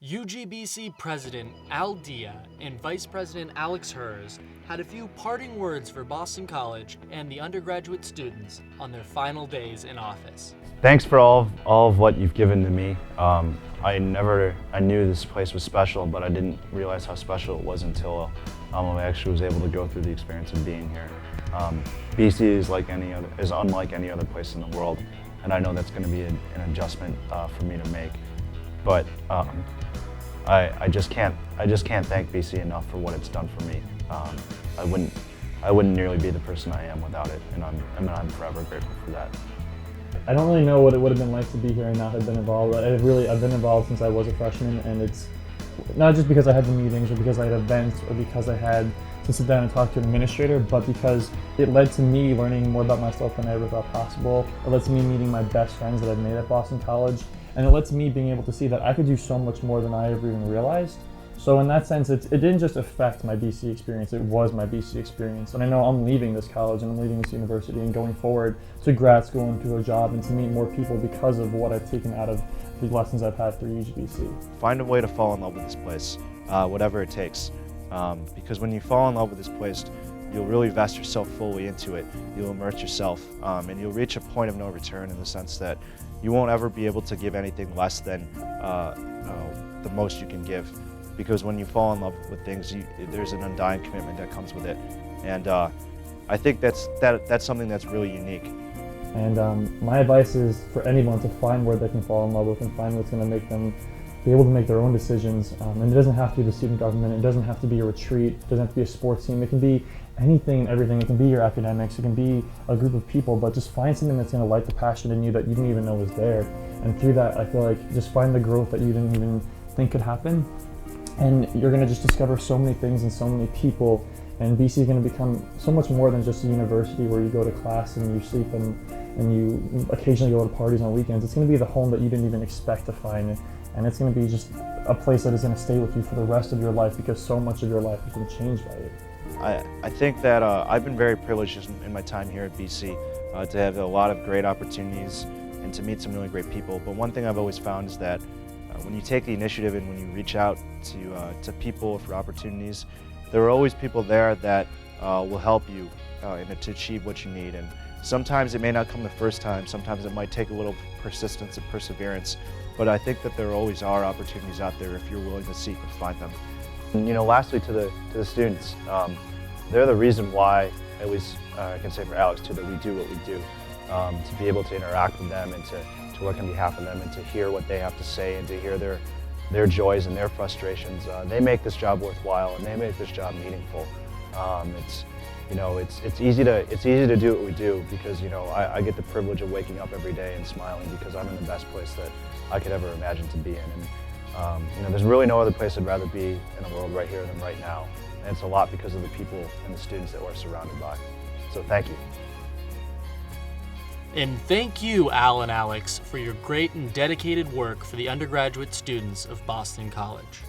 UGBC President Al Dia and Vice President Alex Hers had a few parting words for Boston College and the undergraduate students on their final days in office. Thanks for all of what you've given to me. I knew this place was special, but I didn't realize how special it was until I actually was able to go through the experience of being here. BC is unlike any other place in the world, and I know that's going to be an adjustment for me to make. But I just can't thank BC enough for what it's done for me. I wouldn't nearly be the person I am without it, and I'm forever grateful for that. I don't really know what it would have been like to be here and not have been involved. I've been involved since I was a freshman, and it's not just because I had the meetings or because I had events or because I had to sit down and talk to an administrator, but because it led to me learning more about myself than I ever thought possible. It led to me meeting my best friends that I've made at Boston College, and it led to me being able to see that I could do so much more than I ever even realized. So in that sense, it didn't just affect my BC experience, it was my BC experience. And I know I'm leaving this college and I'm leaving this university and going forward to grad school and to a job and to meet more people because of what I've taken out of the lessons I've had through UGBC. Find a way to fall in love with this place, whatever it takes. Because when you fall in love with this place, you'll really invest yourself fully into it. You'll immerse yourself, and you'll reach a point of no return in the sense that you won't ever be able to give anything less than the most you can give. Because when you fall in love with things, there's an undying commitment that comes with it, and I think that's something that's really unique. And my advice is for anyone to find where they can fall in love with and find what's going to make them be able to make their own decisions. And it doesn't have to be the student government, it doesn't have to be a retreat, it doesn't have to be a sports team, it can be anything and everything. It can be your academics, it can be a group of people, but just find something that's going to light the passion in you that you didn't even know was there. And through that, I feel like just find the growth that you didn't even think could happen. And you're going to just discover so many things and so many people, and BC is going to become so much more than just a university where you go to class and you sleep and you occasionally go to parties on weekends. It's going to be the home that you didn't even expect to find, and it's going to be just a place that is going to stay with you for the rest of your life because so much of your life has been changed by it. I think that I've been very privileged in my time here at BC to have a lot of great opportunities and to meet some really great people. But one thing I've always found is that when you take the initiative and when you reach out to people for opportunities, there are always people there that will help you to achieve what you need. And sometimes it may not come the first time, sometimes it might take a little persistence and perseverance, but I think that there always are opportunities out there if you're willing to seek and find them. And, lastly to the students, they're the reason why, at least I can say for Alex too, that we do what we do. To be able to interact with them and to work on behalf of them and to hear what they have to say and to hear their joys and their frustrations. They make this job worthwhile and they make this job meaningful. It's easy to do what we do because I get the privilege of waking up every day and smiling because I'm in the best place that I could ever imagine to be in. And there's really no other place I'd rather be in the world right here than right now. And it's a lot because of the people and the students that we're surrounded by. So thank you. And thank you, Al and Alex, for your great and dedicated work for the undergraduate students of Boston College.